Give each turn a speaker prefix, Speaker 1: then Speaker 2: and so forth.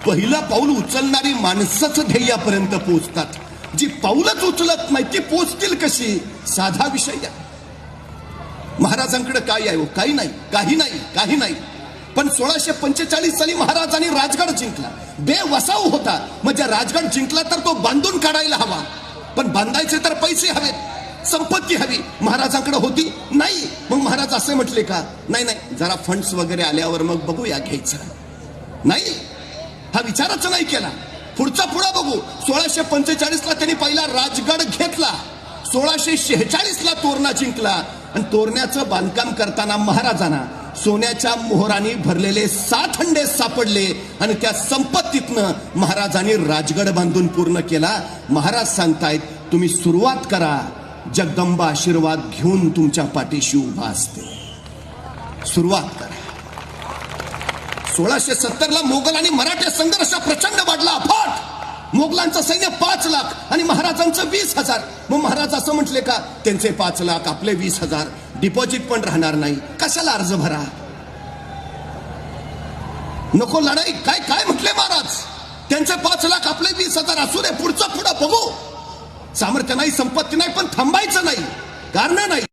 Speaker 1: पहिलं पाऊल उचलणारी माणसंच ध्येयापर्यंत पोहोचतात. जी पाऊलच उचलत नाही ती पोहोचतील कशी? साधा विषय आहे. महाराजांकडे काय आहे? काही नाही, काही नाही, काही नाही. पण 1645 साली महाराजांनी राजगड जिंकला. बेवसाव होता. म्हणजे राजगड जिंकला तर तो बांधून काढायला हवा, पण बांधायचे तर पैसे हवेत, संपत्ती हवी. महाराजांकडे होती नाही. मग महाराज असे म्हटले का? नाही नाही, जरा फंड्स वगैरे आल्यावर मग बघूया घ्यायचं. नाही, हा विचारच नाही केला. पुढचा पुढा बघू. 1645 ला त्यांनी पहिला राजगड घेतला. 1646 ला तोरणा जिंकला. आणि तोरण्याचं बांधकाम करताना महाराजांना सोन्याच्या मोहरांनी भरलेले 7 हंडे सापडले आणि त्या संपत्तीतनं महाराजांनी राजगड बांधून पूर्ण केला. महाराज सांगतायत तुम्ही सुरुवात करा, जगदंबा आशीर्वाद घेऊन तुमच्या पाठीशी उभा असते. सुरुवात करा. 1670 ला मोगल आणि मराठा संघर्ष प्रचंड वाढला. अफाट. मोगलांचं सैन्य 5 लाख आणि महाराजांचं 20,000. मग महाराज असं म्हटले का? त्यांचे 5 लाख, आपले 20,000, डिपॉझिट पण राहणार नाही, कशाला अर्ज भरा? नको लढाई. काय काय म्हटले महाराज? त्यांचे 5 लाख, आपले 20,000 असू दे, पुढचं पुढं बघू. सामर्थ्य नाही, संपत्ती नाही, पण थांबायचं नाही. कारण नाही.